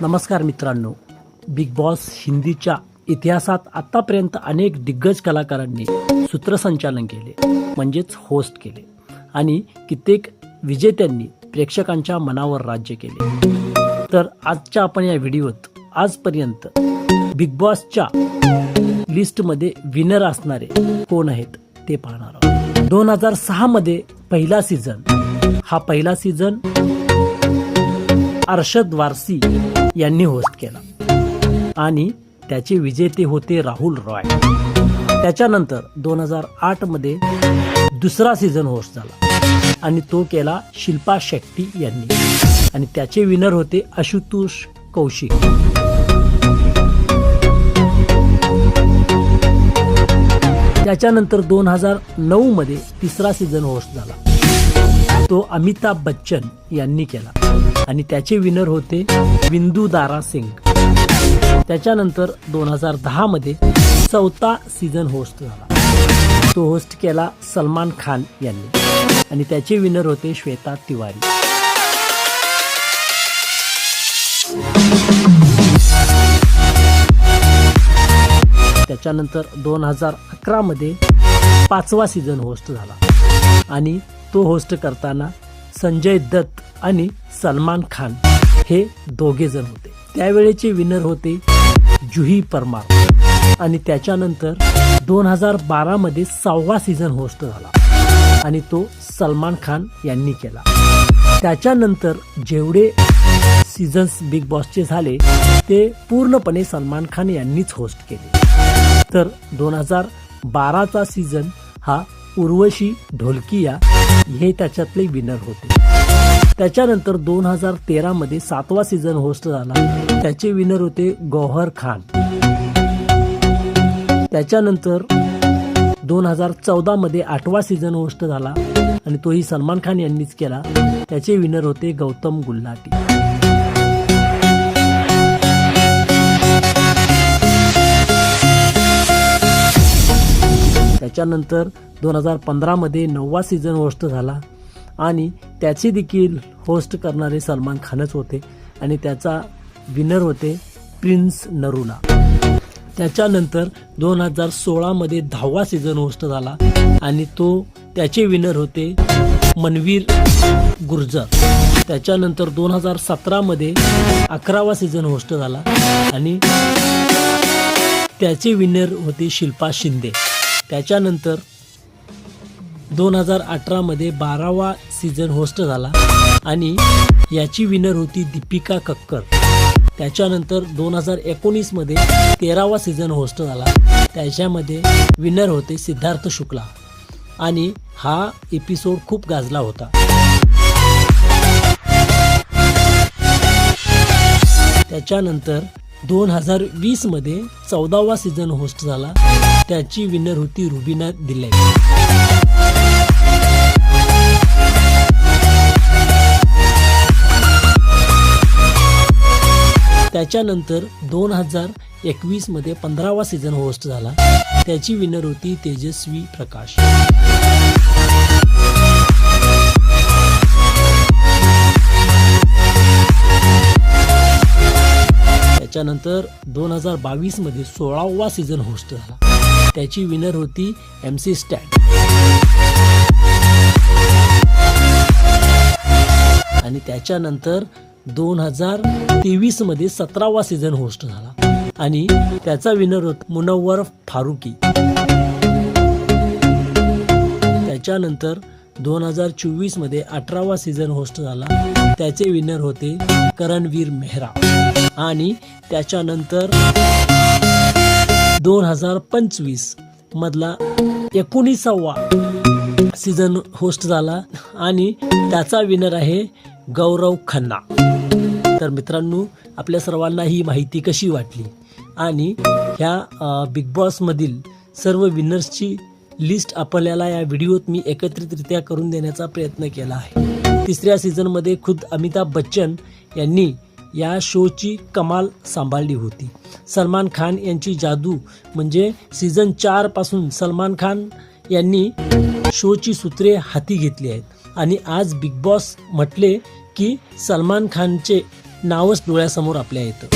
नमस्कार मित्रांनो, big boss हिंदीच्या इतिहासात आतापर्यंत अनेक दिग्गज कलाकारांनी सूत्रसंचालन केले, म्हणजेच होस्ट केले आणि कित्येक विजेत्यांनी प्रेक्षकांच्या मनावर राज्य केले. तर आजच्या आपण या व्हिडिओत आजपर्यंत बिग बॉसच्या लिस्टमध्ये विनर असणारे कोण आहेत ते पाहणार आहोत. 2006 मध्ये पहिला सीझन अरशद वारसी यांनी होस्ट केला आणि त्याचे विजेते होते राहुल रॉय. त्याच्यानंतर 2008 मध्ये दुसरा सीझन होस्ट झाला आणि तो केला शिल्पा शेट्टी यांनी आणि त्याचे विनर होते आशुतोष कौशिक. त्याच्यानंतर 2009 मध्ये तिसरा सीझन होस्ट झाला, तो अमिताभ बच्चन यांनी केला आणि त्याचे विनर होते विंदू दारा सिंग. त्याच्यानंतर 2010 मध्ये चौथा सीझन होस्ट झाला, तो होस्ट केला सलमान खान यांनी आणि त्याचे विनर होते श्वेता तिवारी. त्याच्यानंतर 2011 मध्ये पाचवा सीझन होस्ट झाला आणि तो होस्ट करताना संजय दत्त आणि सलमान खान हे दोघे जण होते. त्यावेळेचे विनर होते जुही परमार आणि त्याच्यानंतर 2012 मध्ये 6वा सीझन होस्ट झाला आणि तो सलमान खान यांनी केला. त्याच्यानंतर जेवढे सीझन्स बिग बॉसचे झाले ते पूर्णपणे सलमान खान यांनीच होस्ट केले. तर 2012चा सीझन हा उर्वशी ढोलकिया हे त्याच्यातले विनर होते. त्याच्यानंतर 2013 मध्ये 7वा सीझन होस्ट झाला, त्याचे विनर होते गौहर खान. त्याच्यानंतर 2014 मध्ये 8वा सीझन होस्ट झाला आणि तोही सलमान खान यांनीच केला, त्याचे विनर होते गौतम गुल्हाटी. त्याच्यानंतर 2015 मध्ये 9वा सीझन होस्ट झाला आणि त्याचे देखील होस्ट करणारे सलमान खानच होते आणि त्याचा विनर होते प्रिन्स नरुला. त्याच्यानंतर 2016 मध्ये 10वा सीझन होस्ट झाला आणि त्याचे विनर होते मनवीर गुर्जर. त्याच्यानंतर 2017 मध्ये 11वा सीझन होस्ट झाला आणि त्याचे विनर होते शिल्पा शिंदे. त्याच्यानंतर 2018 मध्ये 12वा सीझन होस्ट झाला आणि याची विनर होती दीपिका कक्कर. त्याच्यानंतर 2019 मध्ये 13वा सीझन होस्ट झाला, त्याच्यामध्ये विनर होते सिद्धार्थ शुक्ला आणि हा एपिसोड खूप गाजला होता. त्याच्यानंतर 2020 मध्ये 14वा सीझन होस्ट झाला, त्याची विनर होती रुबीना दिलाई. त्याच्यानंतर 2021 मध्ये 15वा सीझन होस्ट झाला, त्याची विनर होती तेजस्वी प्रकाश. त्याच्यानंतर 2022 मध्ये 16वा सीझन होस्ट झाला, त्याची विनर होती MC स्टॅन. आणि त्याच्यानंतर 2023 मध्ये 17वा सीझन होस्ट झाला आणि त्याचा विनर होता मुनव्वर फारुकी. त्याच्यानंतर 2024 मध्ये 18वा सीझन होस्ट झाला, त्याचे विनर होते करणवीर मेहरा. आणि त्याच्यानंतर 2025 मधला 19वा सीझन होस्ट झाला आणि त्याचा विनर आहे गौरव खन्ना. तर मित्रांनो, आपल्या सर्वांना ही माहिती कशी वाटली आणि ह्या बिग बॉस मधील सर्व विनर्सची लिस्ट आपल्याला या व्हिडिओत मी एकत्रितरित्या करून देण्याचा प्रयत्न केला आहे. तिसऱ्या सीझन मध्ये खुद अमिताभ बच्चन यांनी या शोची कमाल सांभाळली होती. सलमान खान यांची जादू म्हणजे सीझन 4 पासून सलमान खान यांनी शोची सूत्रे हाती घेतली आहेत आणि आज बिग बॉस म्हटले की सलमान खानचे नावच डोळ्यासमोर आपल्या येतं.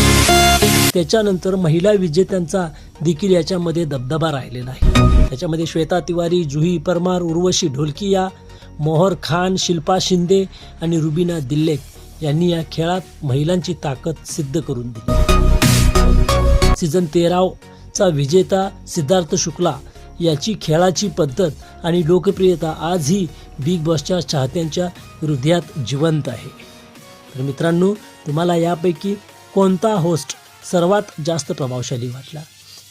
त्याच्यानंतर महिला विजेत्यांचा देखील याच्यामध्ये दबदबा राहिलेला आहे. त्याच्यामध्ये श्वेता तिवारी, जुही परमार, उर्वशी ढोलकिया, मोहर खान, शिल्पा शिंदे आणि रुबीना दिल्लेक यांनी या खेळात महिलांची ताकद सिद्ध करून दिली. सीझन 13चा विजेता सिद्धार्थ शुक्ला याची खेळाची पद्धत आणि लोकप्रियता आजही बिग बॉसच्या चाहत्यांच्या हृदयात जिवंत आहे. तर मित्रांनो, तुम्हाला यापैकी कोणता होस्ट सर्वात जास्त प्रभावशाली वाटला,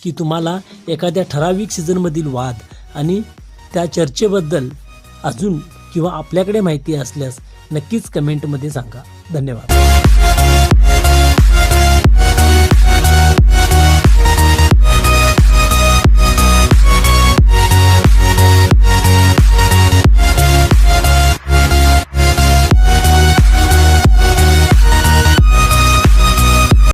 की तुम्हाला एखाद्या ठराविक सीझनमधील वाद आणि त्या चर्चेबद्दल अजून किंवा आपल्याकडे माहिती असल्यास नक्कीच कमेंटमध्ये सांगा. धन्यवाद.